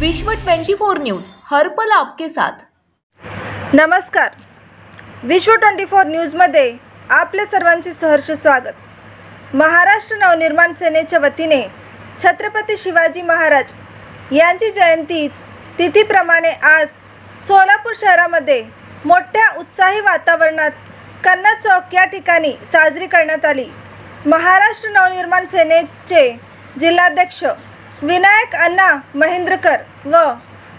विश्व 24 न्यूज हर पल आपके साथ। नमस्कार, विश्व 24 न्यूजमध्ये आपले सर्वांचे सहर्ष स्वागत। महाराष्ट्र नवनिर्माण सेनेच्या वतीने छत्रपती शिवाजी महाराज यांची जयंती तिथीप्रमाणे आज सोलापूर शहरामध्ये मोठ्या उत्साही वातावरणात कन्नड चौक या ठिकाणी साजरी करण्यात आली। महाराष्ट्र नवनिर्माण सेनेचे जिल्हाध्यक्ष विनायक अण्णा महेंद्रकर व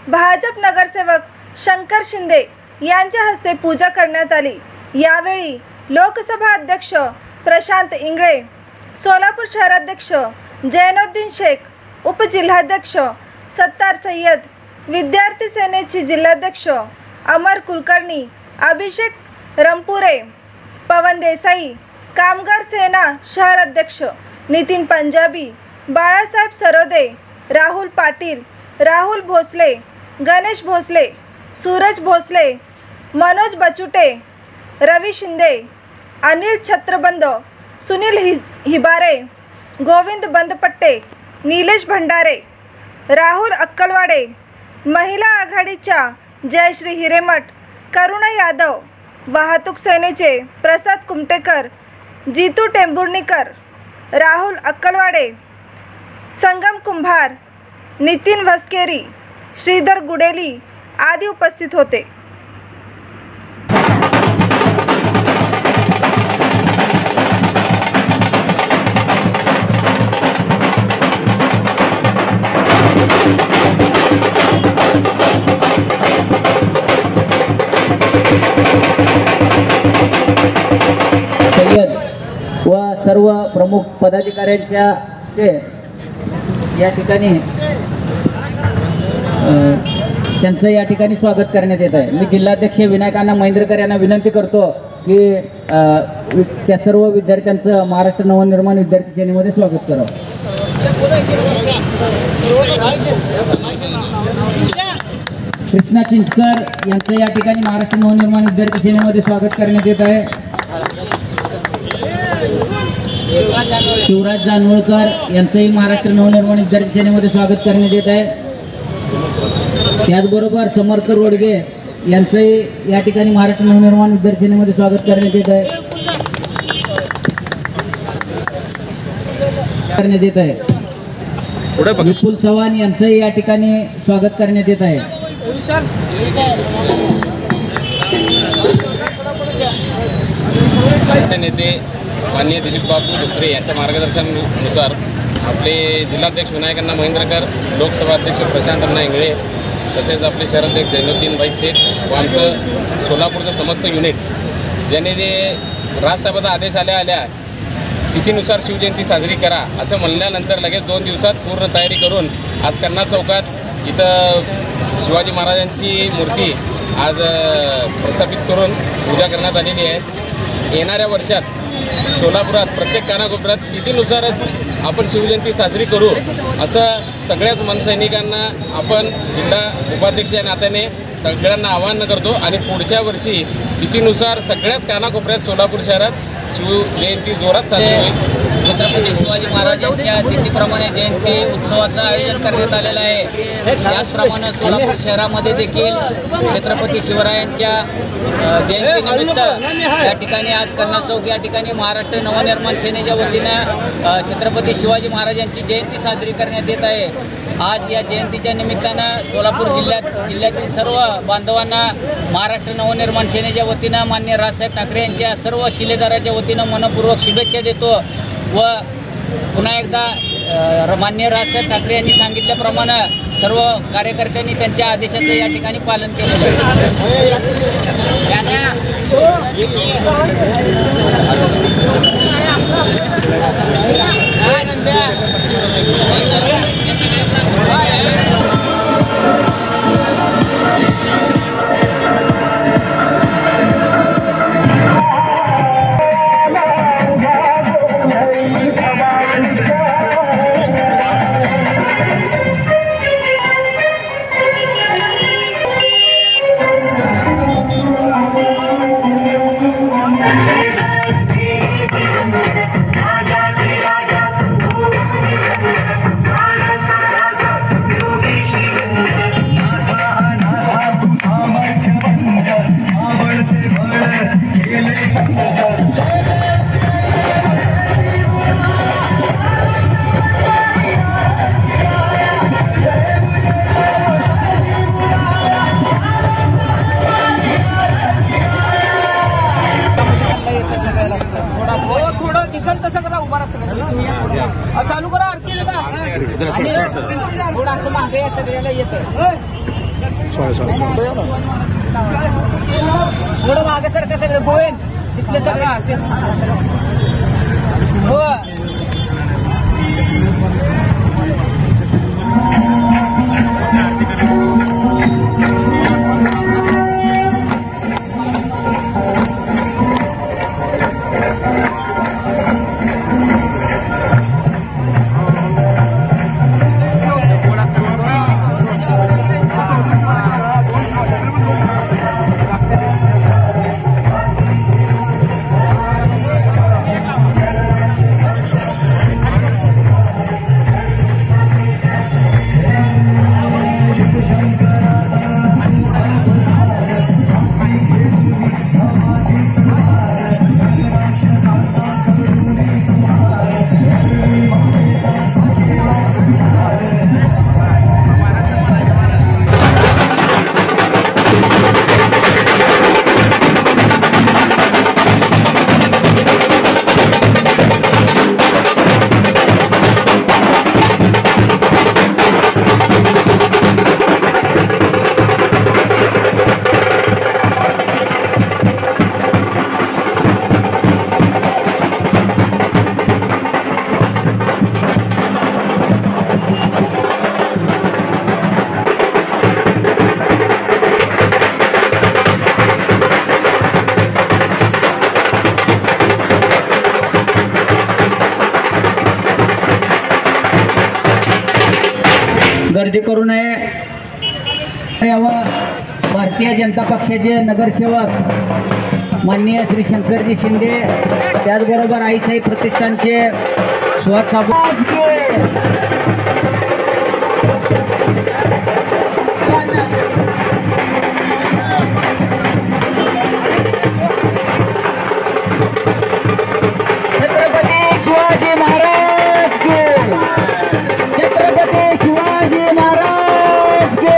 भाजप नगरसेवक शंकर शिंदे यांच्या हस्ते पूजा करण्यात आली। यावेळी लोकसभा अध्यक्ष प्रशांत इंगळे, सोलापूर शहराध्यक्ष जैनुद्दीन शेख, उपजिल्हाध्यक्ष सत्तार सय्यद, विद्यार्थी सेनेचे जिल्हाध्यक्ष अमर कुलकर्णी, अभिषेक रमपुरे, पवन देसाई, कामगार सेना शहर अध्यक्ष नितीन पंजाबी, बाळासाहेब सरोदे, राहुल पाटील, राहुल भोसले, गणेश भोसले, सूरज भोसले, मनोज बचुटे, रवी शिंदे, अनिल छत्रबंद, सुनील हिबारे, गोविंद बंदपट्टे, नीलेश भंडारे, राहुल अक्कलवाडे, महिला आघाडीच्या जयश्री हिरेमठ, करुणा यादव, वाहतूक सेनेचे प्रसाद कुमटेकर, जीतू टेंभुर्णीकर, राहुल अक्कलवाडे, संगम कुंभार, नितीन भस्केरी, श्रीधर गुडेली आदी उपस्थित होते। सय्यद व सर्व प्रमुख पदाधिकाऱ्यांच्या या ठिकाणी त्यांचं या ठिकाणी स्वागत करण्यात येत आहे। मी जिल्हाध्यक्ष विनायक अण्णा महेंद्रकर यांना विनंती करतो की त्या सर्व विद्यार्थ्यांचं महाराष्ट्र नवनिर्माण विद्यार्थी सेनेमध्ये स्वागत करावं। कृष्णा चिंचकर यांचं या ठिकाणी महाराष्ट्र नवनिर्माण विद्यार्थी सेनेमध्ये स्वागत करण्यात येत आहे। शिवराज जानवळकर यांचंही महाराष्ट्र नवनिर्माण विद्यार्थी सेनेमध्ये स्वागत करण्यात येत आहे। त्याचबरोबर समर्थ रोडगे यांचंही या ठिकाणी महाराष्ट्र नवनिर्माण विद्यार्थी सेनेमध्ये स्वागत करण्यात येत आहे। विपुल चव्हाण यांचंही या ठिकाणी स्वागत करण्यात येत आहे। नेते माननीय दिलीप बाबू धोत्रे यांच्या मार्गदर्शनानुसार आपले जिल्हाध्यक्ष विनायक अण्णा महेंद्रकर, लोकसभा अध्यक्ष प्रशांत अण्णा इंगळे, तसेच आपले शहराध्यक्ष जैनुद्दीन भाई शेख व आमचं सोलापूरचं समस्त युनिट ज्यांनी जे राजसाहेबांचा आदेश आल्या तिथीनुसार शिवजयंती साजरी करा असं म्हणल्यानंतर लगेच 2 दिवसात पूर्ण तयारी करून आज कन्नड चौकात इथं शिवाजी महाराजांची मूर्ती आज प्रस्थापित करून पूजा करण्यात आलेली आहे। येणाऱ्या वर्षात सोलापुरात प्रत्येक कानाकोपऱ्यात तिथीनुसारच आपण शिवजयंती साजरी करू असं सगळ्याच मनसैनिकांना आपण जिल्हा उपाध्यक्ष या नात्याने सगळ्यांना आवाहन करतो आणि पुढच्या वर्षी तिथीनुसार सगळ्याच कानाकोपऱ्यात सोलापूर शहरात शिवजयंती जोरात साजरी होईल। छत्रपती शिवाजी महाराजांच्या तिथीप्रमाणे जयंती उत्सवाचं आयोजन करण्यात आलेलं आहे। त्याचप्रमाणे सोलापूर शहरामध्ये देखील छत्रपती शिवरायांच्या जयंतीनिमित्त या ठिकाणी आज कन्नड चौक या ठिकाणी महाराष्ट्र नवनिर्माण सेनेच्या वतीनं छत्रपती शिवाजी महाराजांची जयंती साजरी करण्यात येत आहे। आज या जयंतीच्या निमित्तानं सोलापूर जिल्ह्यातील सर्व बांधवांना महाराष्ट्र नवनिर्माण सेनेच्या वतीनं माननीय राजसाहेब ठाकरे यांच्या सर्व शिलेदाराच्या वतीनं मनपूर्वक शुभेच्छा देतो व पुन्हा एकदा माननीय राजसाहेब ठाकरे यांनी सांगितल्याप्रमाणे सर्व कार्यकर्त्यांनी त्यांच्या आदेशाचं या ठिकाणी पालन केलेलं राजा या सगळ्याला येतं थोडं मागे सारखं सगळं गोवेन तिथले सगळं असे हो गर्दी करू नये यावं भारतीय जनता पक्षाचे नगरसेवक माननीय श्री शंकरजी शिंदे त्याचबरोबर आईसाई प्रतिष्ठानचे सुहास साबू छत्रपती शिवाजी महाराज के छत्रपती शिवाजी महाराज के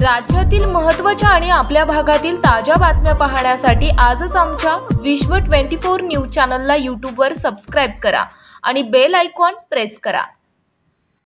राज्यातील महत्त्वाच्या आणि आपल्या भागातील ताज्या बातम्या पाहण्यासाठी आजच आमच्या विश्व 24 न्यूज चॅनलला यूट्यूबवर सबस्क्राईब करा आणि बेल आयकॉन प्रेस करा.